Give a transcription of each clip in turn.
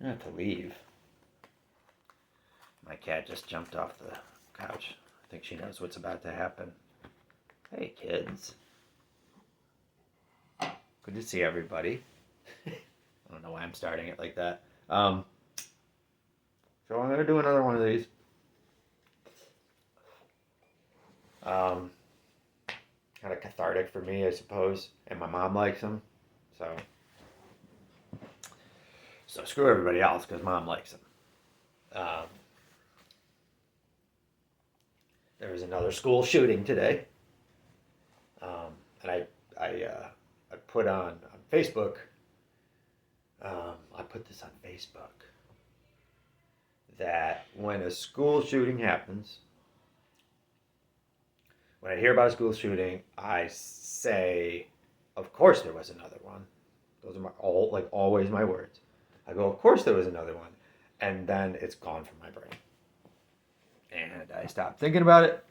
I have to leave. My cat just jumped off the couch. I think she knows what's about to happen. Hey, kids. Good to see everybody. I don't know why I'm starting it like that. So I'm going to do another one of these. Kind of cathartic for me, I suppose. And my mom likes them. So screw everybody else because mom likes them. There was another school shooting today. And I put on Facebook. I put this on Facebook. That when a school shooting happens, when I hear about a school shooting, I say, "Of course there was another one." Those are always my words. I go, "Of course there was another one," and then it's gone from my brain, and I stop thinking about it,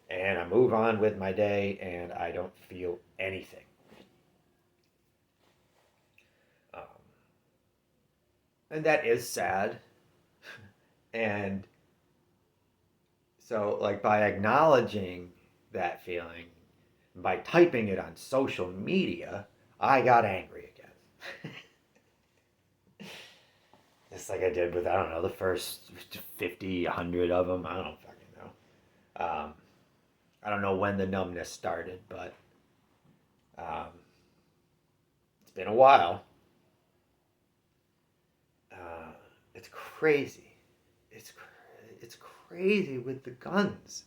and I move on with my day, and I don't feel anything. And that is sad. And so, like, by acknowledging that feeling, by typing it on social media, I got angry again. Just like I did with, I don't know, the first 50, 100 of them. I don't fucking know. I don't know when the numbness started, but it's been a while. It's crazy. It's crazy with the guns,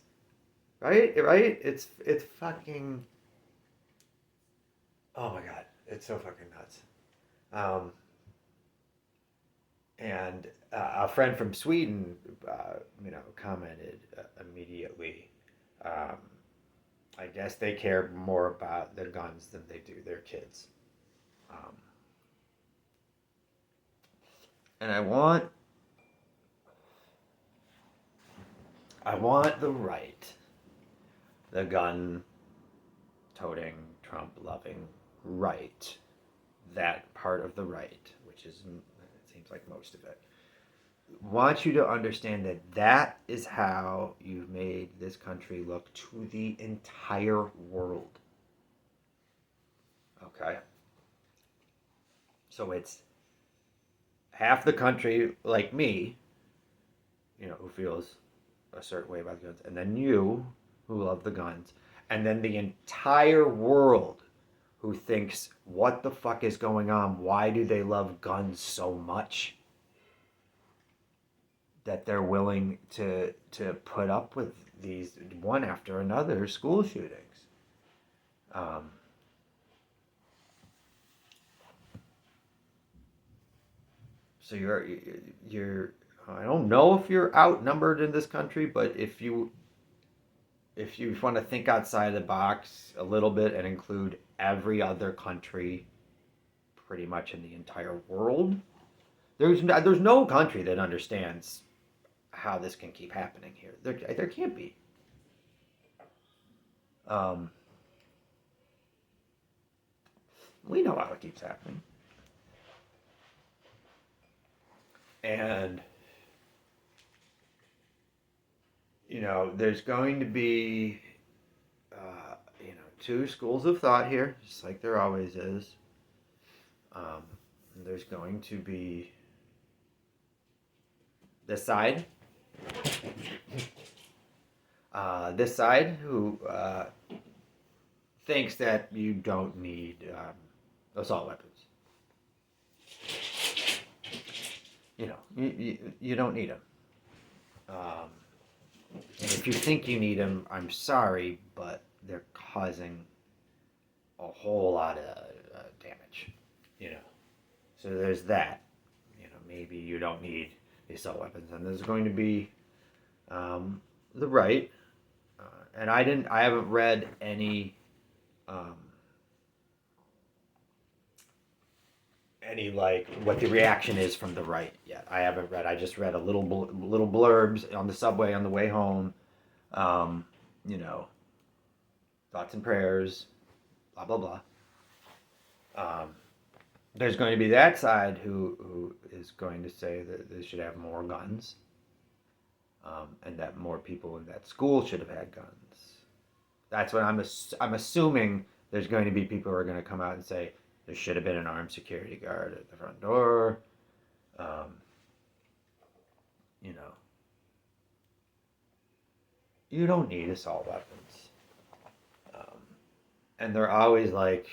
right? Right? It's fucking. Oh my god, it's so fucking nuts. And a friend from Sweden, commented immediately. I guess they care more about their guns than they do their kids. And I want the right, the gun toting, Trump loving right, that part of the right, which is, it seems like most of it, want you to understand that that is how you've made this country look to the entire world. Okay? So it's half the country, like me, who feels a certain way about guns, and then you, who love the guns, and then the entire world who thinks, what the fuck is going on? Why do they love guns so much? That they're willing to put up with these one after another school shootings. So you're I don't know if you're outnumbered in this country, but if you want to think outside the box a little bit and include every other country pretty much in the entire world, there's no country that understands how this can keep happening here. There can't be. We know how it keeps happening. And, there's going to be, two schools of thought here, just like there always is. There's going to be this side who thinks that you don't need assault weapons. You don't need them. And if you think you need them, I'm sorry, but they're causing a whole lot of damage. So there's that. Maybe you don't need assault weapons, and there's going to be the right. And I haven't read any like what the reaction is from the right yet. I haven't read. I just read a little blurbs on the subway on the way home. Thoughts and prayers, blah blah blah. there's going to be that side who is going to say that they should have more guns, and that more people in that school should have had guns. That's what I'm assuming. There's going to be people who are going to come out and say there should have been an armed security guard at the front door. Um, you know, you don't need assault weapons. Um, and they're always like,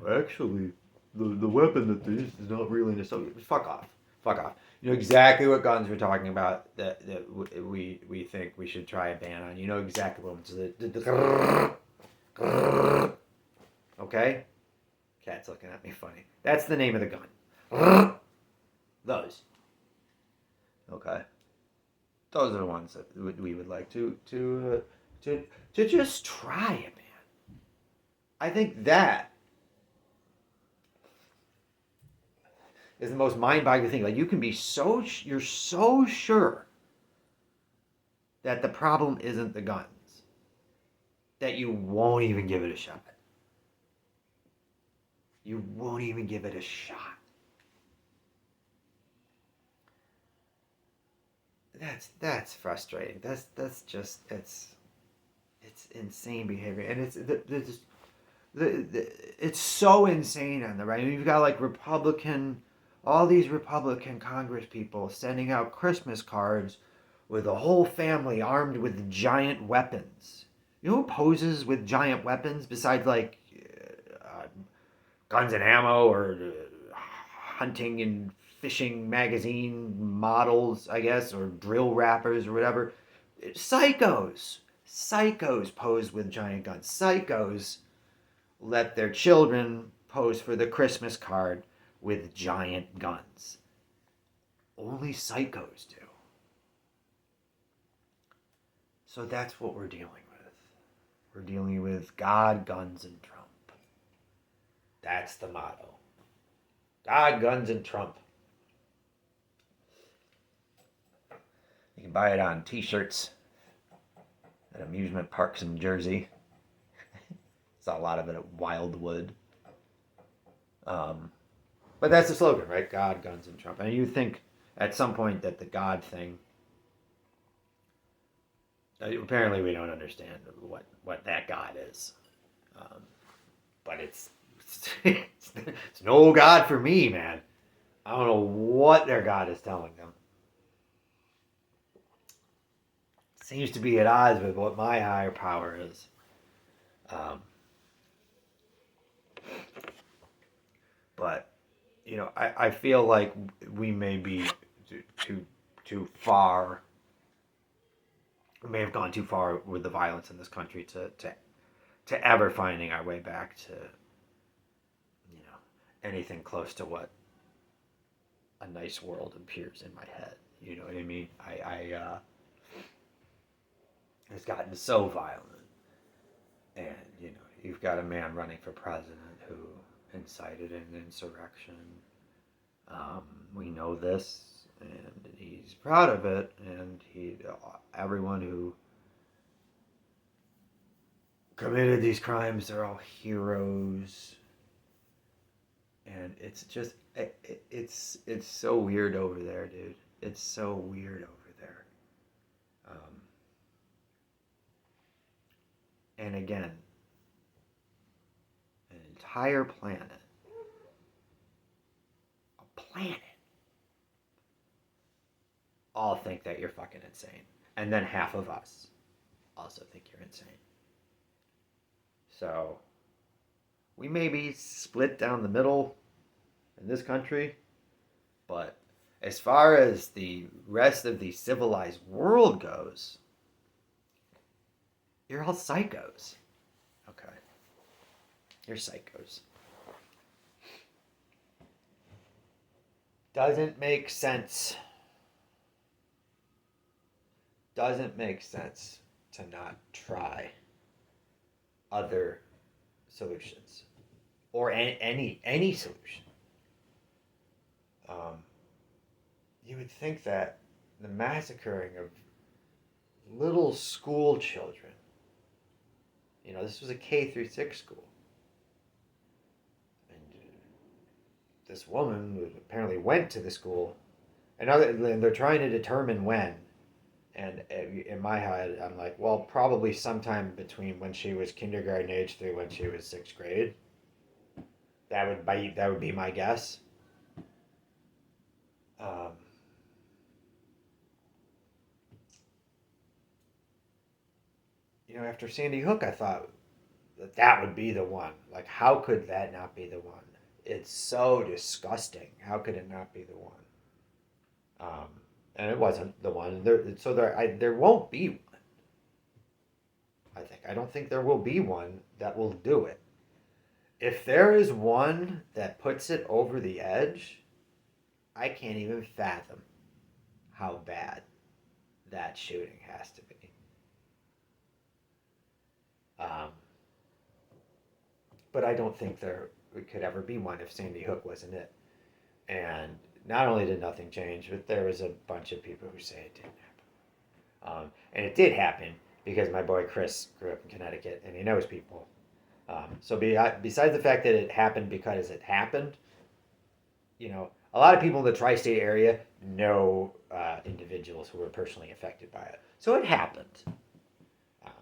actually, the weapon that they used is not really an assault. Fuck off. Fuck off. You know exactly what guns we're talking about that we think we should try a ban on. You know exactly what ones. Okay? Cat's looking at me funny. That's the name of the gun. Those. Okay. Those are the ones that we would like to just try it, man. I think that is the most mind-boggling thing. Like, you can be you're so sure that the problem isn't the guns that you won't even give it a shot. You won't even give it a shot. That's frustrating. That's just it's insane behavior, and it's so insane on the right. I mean, you've got like all these Republican Congress people sending out Christmas cards with a whole family armed with giant weapons. You know who poses with giant weapons besides like guns and ammo or hunting and fishing magazine models, I guess, or drill rappers or whatever? Psychos. Psychos pose with giant guns. Psychos let their children pose for the Christmas card with giant guns. Only psychos do. So that's what we're dealing with. We're dealing with God, guns, and Trump. That's the motto. God, guns, and Trump. You can buy it on t-shirts at amusement parks in Jersey. Saw a lot of it at Wildwood. But that's the slogan, right? God, guns, and Trump. And you think at some point that the God thing, apparently we don't understand what that God is. But it's no God for me, man. I don't know what their God is telling them. Seems to be at odds with what my higher power is. But I feel like we may be too far. We may have gone too far with the violence in this country to ever finding our way back to anything close to what a nice world appears in my head. You know what I mean? It's gotten so violent, and you've got a man running for president who incited an insurrection. We know this, and he's proud of it, and everyone who committed these crimes, they're all heroes, and it's just it's so weird over there, dude. It's so weird over there. And again, an entire planet, all think that you're fucking insane. And then half of us also think you're insane. So, we may be split down the middle in this country, but as far as the rest of the civilized world goes, you're all psychos. Okay. You're psychos. Doesn't make sense. Doesn't make sense to not try other solutions or any solution. You would think that the massacring of little school children, this was a K through 6 school, and this woman apparently went to the school, and they're trying to determine when. And in my head, I'm like, well, probably sometime between when she was kindergarten age through when she was sixth grade. That would be my guess. Um, After Sandy Hook, I thought that would be the one. Like, how could that not be the one? It's so disgusting. How could it not be the one? Um, and it wasn't the one. There won't be one. I don't think there will be one that will do it. If there is one that puts it over the edge, I can't even fathom how bad that shooting has to be. Um, but I don't think there could ever be one if Sandy Hook wasn't it. And not only did nothing change, but there was a bunch of people who say it didn't happen. And it did happen because my boy Chris grew up in Connecticut and he knows people. Besides the fact that it happened because it happened, a lot of people in the tri-state area know individuals who were personally affected by it. So it happened. Um,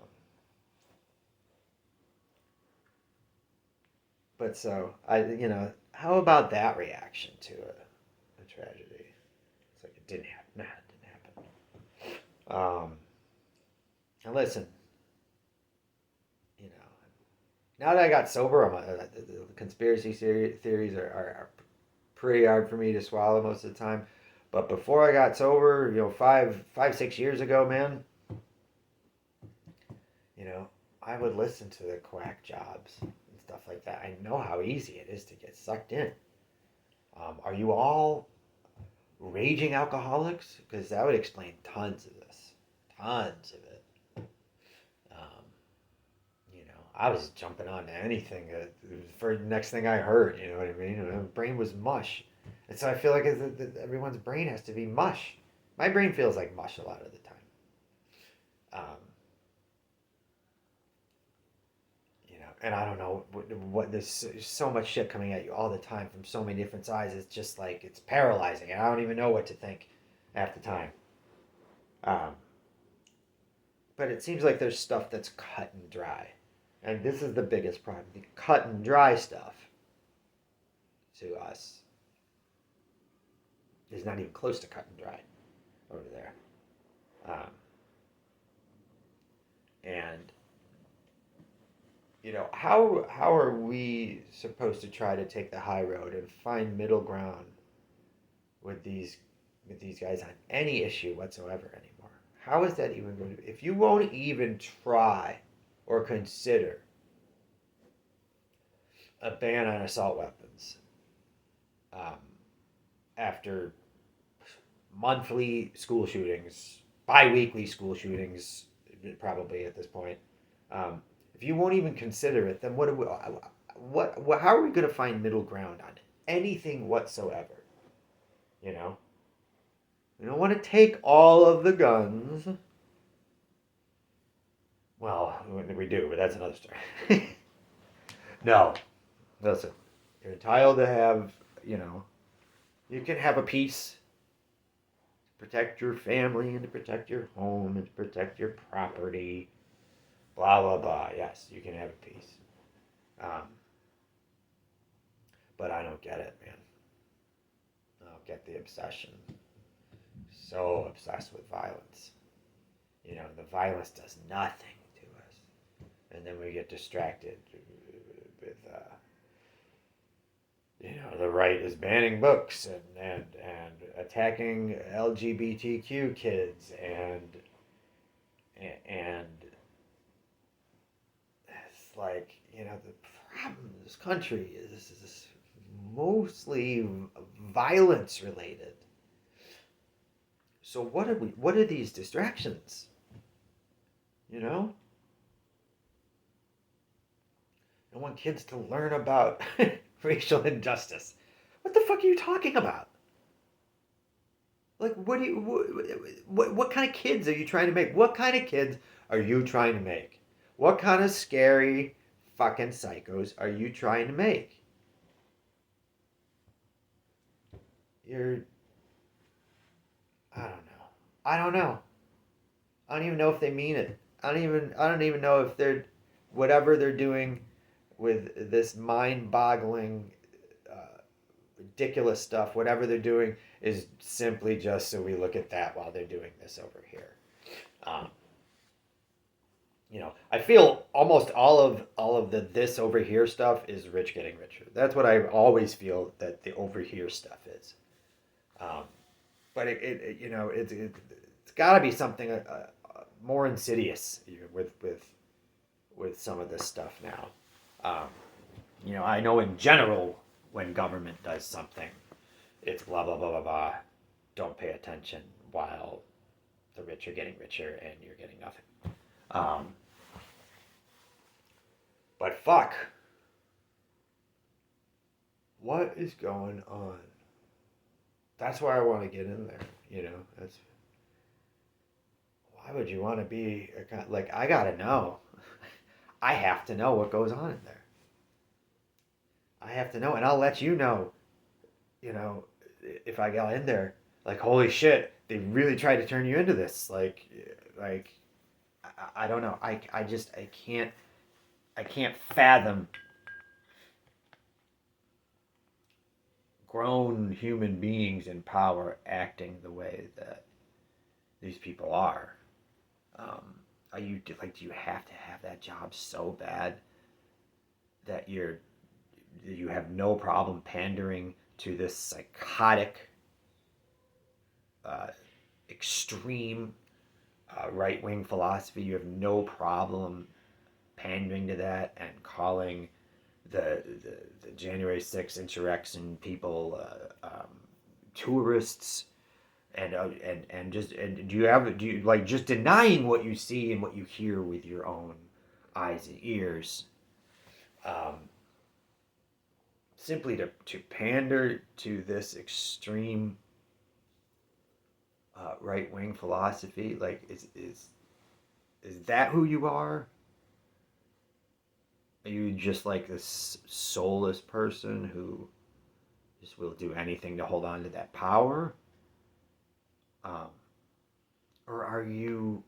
but so how about that reaction to a tragedy? It's like it didn't happen. Nah, it didn't happen. And listen, you know, now that I got sober, the conspiracy theories are pretty hard for me to swallow most of the time. But before I got sober, 6 years ago, man, you know, I would listen to the quack jobs and stuff like that. I know how easy it is to get sucked in. Are you all raging alcoholics? Because that would explain tons of this. Tons of it. Um, I was jumping on to anything for the next thing I heard, you know what I mean? My brain was mush. And so I feel like everyone's brain has to be mush. My brain feels like mush a lot of the time. Um, and I don't know what there's so much shit coming at you all the time from so many different sides. It's just like it's paralyzing, and I don't even know what to think half the time. Um, but it seems like there's stuff that's cut and dry, and this is the biggest problem: the cut and dry stuff to us is not even close to cut and dry over there. Um, and how are we supposed to try to take the high road and find middle ground with these guys on any issue whatsoever anymore? How is that even going to? If you won't even try or consider a ban on assault weapons um, after monthly school shootings, bi-weekly school shootings, probably at this point. Um, if you won't even consider it, then how are we going to find middle ground on anything whatsoever? You know, we don't want to take all of the guns. Well, we do, but that's another story. No, listen, you're entitled to have, you can have a peace to protect your family and to protect your home and to protect your property. Blah blah blah. Yes, you can have a peace. Um, but I don't get it, man. I don't get the obsession. So obsessed with violence. The violence does nothing to us, and then we get distracted with, the right is banning books and attacking LGBTQ kids and it's like the problem in this country is mostly violence related. So what are these distractions? I want kids to learn about racial injustice. What the fuck are you talking about? Like, what kind of kids are you trying to make? What kind of kids are you trying to make? What kind of scary fucking psychos are you trying to make? you're, I don't know. I don't know. I don't even know if they mean it. I don't even know if they're whatever they're doing with this mind-boggling ridiculous stuff, whatever they're doing is simply just so we look at that while they're doing this over here. Um, I feel almost all of the this over here stuff is rich getting richer. That's what I always feel that the over here stuff is. Um, but it's got to be something more insidious with some of this stuff now. Um, I know in general when government does something, it's blah blah blah blah blah. Don't pay attention while the rich are getting richer and you're getting nothing. Um, but fuck, what is going on? That's why I want to get in there. That's why would you want to be like I gotta know. I have to know what goes on in there. I have to know, and I'll let you know. You know, if I got in there, like holy shit, they really tried to turn you into this. Like I don't know. I can't fathom grown human beings in power acting the way that these people are. Um, are you like? Do you have to have that job so bad that you have no problem pandering to this psychotic, uh, extreme right wing philosophy? You have no problem pandering to that and calling the January 6th insurrection people tourists and do you like just denying what you see and what you hear with your own eyes and ears, um, simply to pander to this extreme right wing philosophy? Like is that who you are? Are you just like this soulless person who just will do anything to hold on to that power? Um, or are you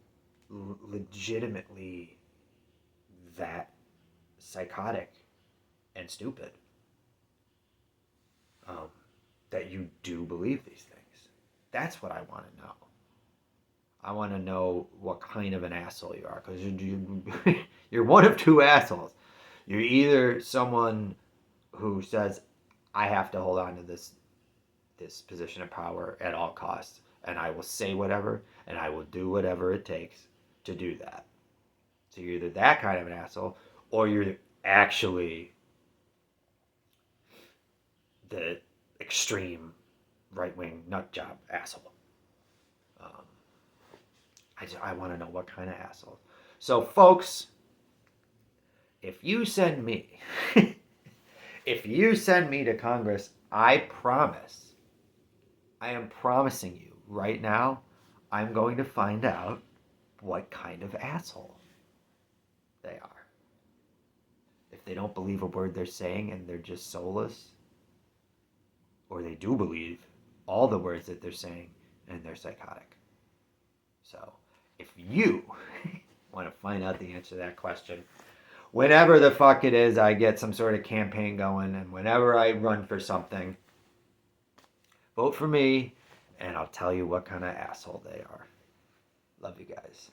legitimately that psychotic and stupid um, that you do believe these things? That's what I want to know. I want to know what kind of an asshole you are because you're one of two assholes. You're either someone who says, I have to hold on to this position of power at all costs, and I will say whatever, and I will do whatever it takes to do that. So you're either that kind of an asshole, or you're actually the extreme right wing nut job asshole. Um, I want to know what kind of asshole. So, folks, if you send me, if you send me to Congress, I promise, I am promising you right now, I'm going to find out what kind of asshole they are. If they don't believe a word they're saying and they're just soulless, or they do believe all the words that they're saying and they're psychotic. So, if you want to find out the answer to that question, whenever the fuck it is I get some sort of campaign going and whenever I run for something, vote for me and I'll tell you what kind of asshole they are. Love you guys.